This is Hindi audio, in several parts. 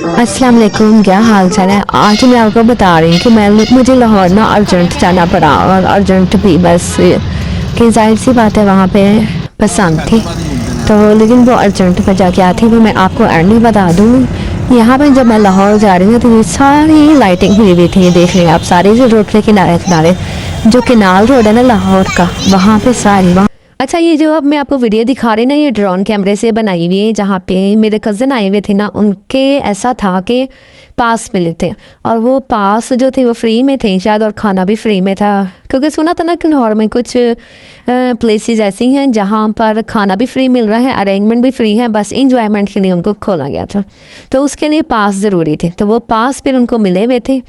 अस्सलाम वालेकुम, क्या हाल चाल है। आज मैं आपको बता रही हूँ कि मुझे लाहौर ना अर्जेंट जाना पड़ा और अर्जेंट भी बस कि जाहिर सी बात है वहाँ पे पसंद थी तो लेकिन वो अर्जेंट वजह क्या थी वो मैं आपको एंड में बता दूँ। यहाँ पे जब मैं लाहौर जा रही हूँ तो ये सारी लाइटिंग हुई हुई थी, ये देख रहे हैं आप सारे जो रोड के किनारे किनारे जो किनाल रोड है ना लाहौर का, वहाँ पे सारी अच्छा ये जो अब मैं आपको वीडियो दिखा रही ना ये ड्रोन कैमरे से बनाई हुई है, जहाँ पे मेरे कज़न आए हुए थे ना उनके ऐसा था कि पास मिले थे और वो पास जो थे वो फ्री में थे शायद और खाना भी फ्री में था, क्योंकि सुना था ना कि लाहौर में कुछ प्लेसेस ऐसी हैं जहाँ पर खाना भी फ्री मिल रहा है, अरेंजमेंट भी फ्री है, बस इंजॉयमेंट के लिए उनको खोला गया था। तो उसके लिए पास ज़रूरी थे, तो वो पास फिर उनको मिले हुए थे।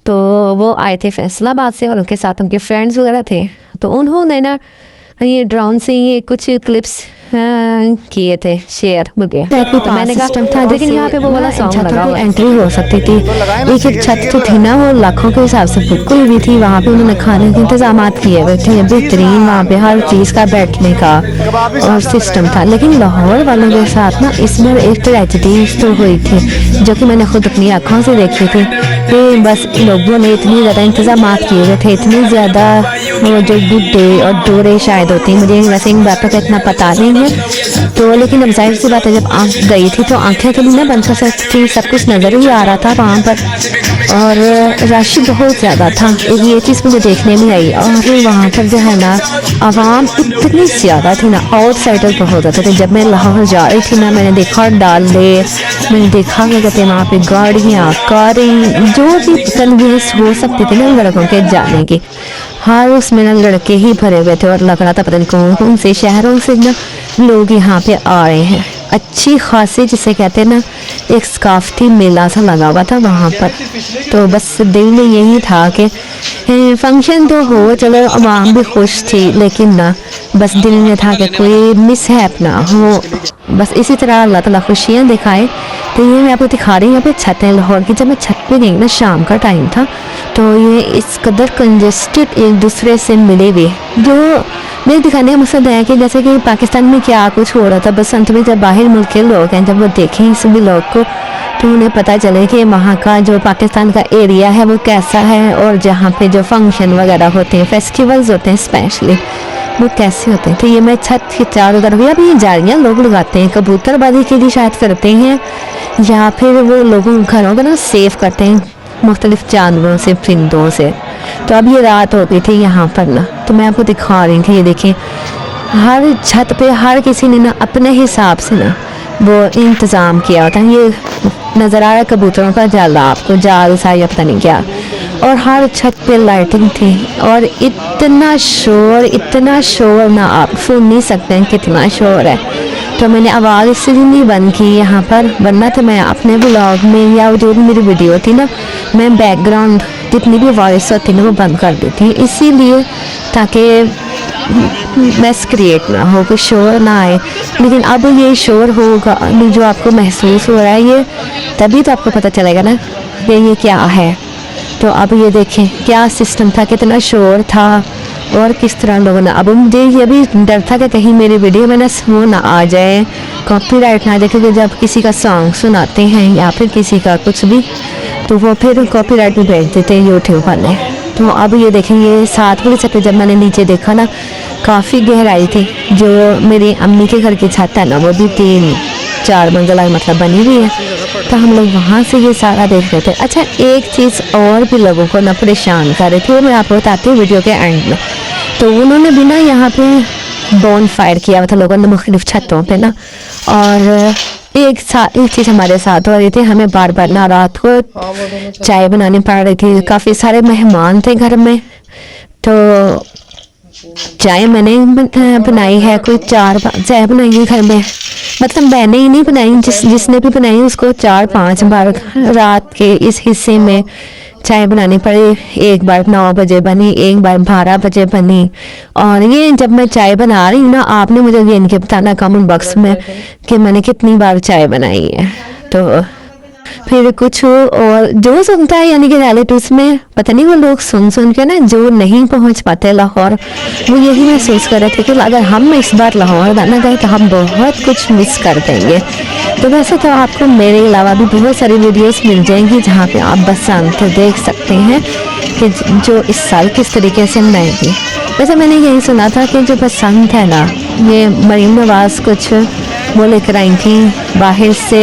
तो वो आए थे फैसलाबाद से और उनके साथ उनके फ्रेंड्स वगैरह थे, तो उन्होंने ना ये ड्रोन से ये कुछ क्लिप्स किए थे शेयर मुझे। तो मैंने कहा था लेकिन यहाँ पे वो वाला सॉन्ग लगा हुआ एंट्री हो सकती थी। एक छत तो थी ना वो लाखों के हिसाब से बिल्कुल भी थी, वहाँ पे उन्होंने खाने के इंतजाम किए हुए थे बेहतरीन, वहाँ पे हर चीज़ का बैठने का और सिस्टम था। लेकिन लाहौर वालों के साथ ना इसमें एक ट्रेजेडी तो हुई थी जो कि मैंने खुद अपनी आँखों से देखी थी कि बस लोगों ने इतनी ज़्यादा इंतजाम किए हुए थे, इतनी ज़्यादा वो जो गुड्डे और डोरे शायद होती हैं, मुझे वैसे इन बातों का इतना पता नहीं है। तो लेकिन अब जाहिर सी बात है जब आँख गई थी तो आंखें तो नहीं बंद कर सकती थी, सब कुछ नज़र ही आ रहा था वहाँ पर और रश बहुत ज़्यादा था। ये चीज़ मुझे देखने में आई और वहाँ पर जो है ना आवाम इतनी ज़्यादा थी ना, आउटसाइडर बहुत ज़्यादा थे। जब मैं लाहौर जा रही थी ना मैंने देखा डाल दे, मैंने देखा क्या कहते हैं वहाँ पे गाड़ियाँ कारें जो भी कन्वीनियंस हो सकती थी ना लड़कों के जाने की, हर उसमें ना लड़के ही भरे हुए थे और लग रहा था पता नहीं कौन कौन से शहरों से ना लोग यहाँ पे आ रहे हैं। अच्छी खासी जिसे कहते हैं ना एक सकाफती मेला सा लगा हुआ था वहाँ पर। तो बस दिल में यही था कि फंक्शन तो हो चलो आवाम भी खुश थी, लेकिन ना बस दिल में था कि कोई मिसहैप ना हो, बस इसी तरह अल्लाह ताला खुशियाँ दिखाए। तो ये मैं आपको दिखा रही हूँ यहाँ पे छत है लाहौर की। जब मैं छत पे गई ना शाम का टाइम था तो ये इस कदर कंजेस्टेड एक दूसरे से मिले हुए, जो मेरे दिखाने का मकसद है कि जैसे कि पाकिस्तान में क्या कुछ हो रहा था, बस अंत में जब बाहर मुल्क के लोग हैं जब वो देखें इस भी लोग को तो उन्हें पता चले कि वहाँ का जो पाकिस्तान का एरिया है वो कैसा है और जहाँ पे जो फंक्शन वगैरह होते हैं फेस्टिवल्स होते हैं स्पेशली वो कैसे होते हैं। तो ये मैं छत के चारों तरफ अभी जालियाँ लोग लगाते हैं, कबूतरबाजी के लिए शायद करते हैं या फिर वो लोगों घरों को ना सेफ करते हैं मुख्तलिफ जानवरों से परिंदों से। तो अब ये रात हो गई थी यहाँ पर ना, तो मैं आपको दिखा रही थी, ये देखें हर छत पे हर किसी ने ना अपने हिसाब से ना वो इंतज़ाम किया होता है। ये नज़र आ रहा है कबूतरों का जाल, आपको जाल सा या पता नहीं क्या, और हर छत पे लाइटिंग थी और इतना शोर ना आप सुन नहीं सकते हैं कितना शोर है। तो मैंने आवाज़ इसलिए नहीं बंद की यहाँ पर, वरना तो मैं अपने ब्लॉग में या जो भी मेरी वीडियो थी ना मैं बैकग्राउंड जितनी भी वॉइस होती ना वो बंद कर देती, इसीलिए ताकि मैस क्रिएट ना हो, कोई शोर ना आए। लेकिन अब ये शोर होगा जो आपको महसूस हो रहा है ये तभी तो आपको पता चलेगा ना कि ये क्या है। तो अब ये देखें क्या सिस्टम था, कितना शोर था और किस तरह लोगों ने, अब मुझे ये भी डर था कि कहीं मेरी वीडियो में ना वो ना आ जाए, कॉपीराइट ना आ जाए, क्योंकि जब किसी का सॉन्ग सुनाते हैं या फिर किसी का कुछ भी तो वो फिर कॉपीराइट में भेज देते हैं यूट्यूब वाले। तो अब ये देखें ये 7 बजे छत जब मैंने नीचे देखा ना काफ़ी गहराई थी, जो मेरी अम्मी के घर की छत है ना वो भी 3-4 मंजिला मतलब बनी हुई है, तो हम लोग वहाँ से ये सारा देख रहे थे। अच्छा एक चीज़ और भी लोगों को ना परेशान कर रही थी, वो मैं आपको बताती हूँ वीडियो के एंड में। तो उन्होंने भी ना यहाँ पे बोन फायर किया हुआ था लोगों ने मुख्तलिफ छतों पे ना, और एक चीज़ हमारे साथ हो रही थी, हमें बार बार ना रात को चाय बनानी पड़ रही थी, काफ़ी सारे मेहमान थे घर में। तो चाय मैंने बनाई है, कोई 4 चाय बनाई है घर में, मतलब मैंने ही नहीं बनाई, जिसने भी बनाई उसको 4-5 बार रात के इस हिस्से में चाय बनानी पड़ी। एक बार 9 बजे बनी, एक बार 12 बजे बनी। और ये जब मैं चाय बना रही हूँ ना आपने मुझे गिन के बताना कमेंट बॉक्स में कि मैंने कितनी बार चाय बनाई है। तो फिर कुछ और जो सुनता है यानी कि रियलिटीज में पता नहीं वो लोग सुन के ना जो नहीं पहुंच पाते लाहौर, वो यही महसूस कर रहे थे कि अगर हम इस बार लाहौर ना गए तो हम बहुत कुछ मिस कर देंगे। तो वैसे तो आपको मेरे अलावा भी बहुत सारी वीडियोस मिल जाएंगी जहाँ पे आप बसंत देख सकते हैं कि जो इस साल किस तरीके से मनाएगी। वैसे मैंने यही सुना था कि जो बसंत है ना, ये मरीम नवाज कुछ वो लेकर आई थी बाहर से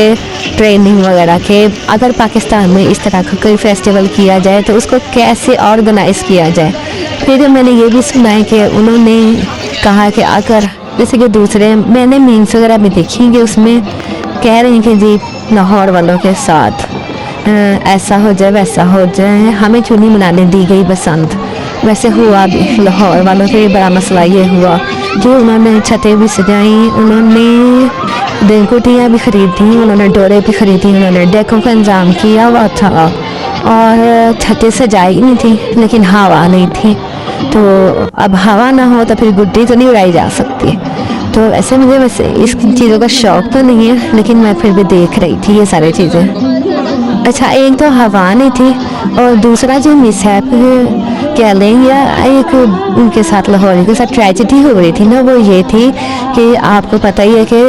ट्रेनिंग वगैरह के, अगर पाकिस्तान में इस तरह का कोई फेस्टिवल किया जाए तो उसको कैसे ऑर्गेनाइज किया जाए। फिर मैंने ये भी सुना है कि उन्होंने कहा कि अगर जैसे कि दूसरे मैंने मीम्स वगैरह भी देखी कि उसमें कह रहे हैं कि जी लाहौर वालों के साथ ऐसा हो जाए वैसा हो जाए, हमें चुनी मनाने दी गई बसंत। वैसे हुआ भी लाहौर वालों के बड़ा मसला ये हुआ कि उन्होंने छतें भी सजाई, उन्होंने दिनकुटियाँ भी खरीदी, उन्होंने डोरे भी खरीदी, उन्होंने डेकों का इंतज़ाम किया हुआ था और छतें सजाई नहीं थी लेकिन हवा नहीं थी। तो अब हवा ना हो तो फिर गुड्डी तो नहीं उड़ाई जा सकती। तो ऐसे मुझे वैसे इस चीज़ों का शौक़ तो नहीं है लेकिन मैं फिर भी देख रही थी ये सारी चीज़ें। अच्छा, एक तो हवा नहीं थी और दूसरा जो मिसहैप कह लें या एक उनके साथ लाहौरी के साथ ट्रेजेडी हो रही थी ना, वो ये थी कि आपको पता ही है कि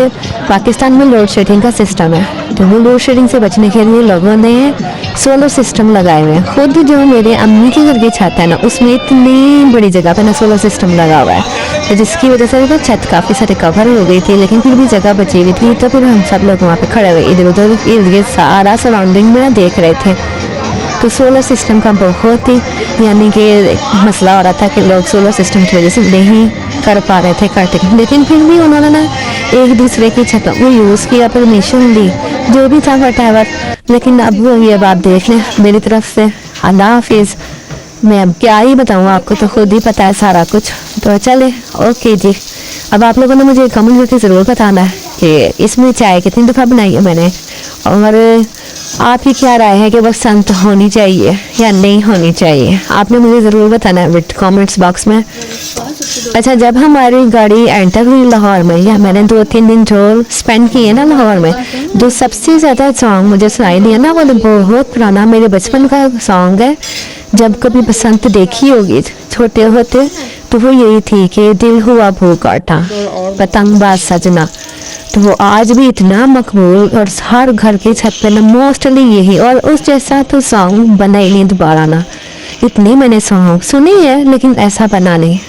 पाकिस्तान में लोड शेडिंग का सिस्टम है। तो वो लोड शेडिंग से बचने के लिए लोगों ने सोलर सिस्टम लगाए हुए हैं। खुद जो मेरे अम्मी के घर की छत है ना, उसमें इतनी बड़ी जगह पे ना सोलर सिस्टम लगा हुआ है, तो जिसकी वजह से तो छत काफ़ी सारे कवर हो गई थी लेकिन फिर भी जगह बची हुई थी। तो फिर हम सब लोग वहाँ पे खड़े हुए इधर उधर इर्द गिर्द सारा सराउंडिंग में देख रहे थे। तो सोलर सिस्टम का बहुत ही यानी कि मसला हो रहा था कि लोग सोलर सिस्टम की वजह से नहीं कर पा रहे थे कटिंग, लेकिन फिर भी उन्होंने ना एक दूसरे की छतों को यूज़ किया, परमिशन दी, जो भी था वटेवर। लेकिन अब वो ये बात देख लें मेरी तरफ से। अल्लाह हाफिज़। मैं अब क्या ही बताऊँ, आपको तो खुद ही पता है सारा कुछ। तो चले ओके जी। अब आप लोगों ने मुझे कमेंट करके ज़रूर बताना है कि इसमें चाय कितनी दफ़ा बनाई है मैंने, और आपकी क्या राय है कि बसंत होनी चाहिए या नहीं होनी चाहिए, आपने मुझे ज़रूर बताना है कमेंट्स बॉक्स में। अच्छा, जब हमारी गाड़ी एंटर हुई लाहौर में, या मैंने 2-3 दिन जो स्पेंड किए ना लाहौर में, जो सबसे ज़्यादा सॉन्ग मुझे सुनाई दिया ना, वो बहुत पुराना मेरे बचपन का सॉन्ग है। जब कभी बसंत देखी होगी छोटे होते तो वो यही थी कि दिल हुआ भूकाटा पतंगबाज सजना। तो वो आज भी इतना मकबूल और हर घर की छत पे ना मोस्टली यही, और उस जैसा तो सॉन्ग बना ही नहीं दोबारा ना। इतनी मैंने सॉन्ग सुनी है लेकिन ऐसा बना नहीं।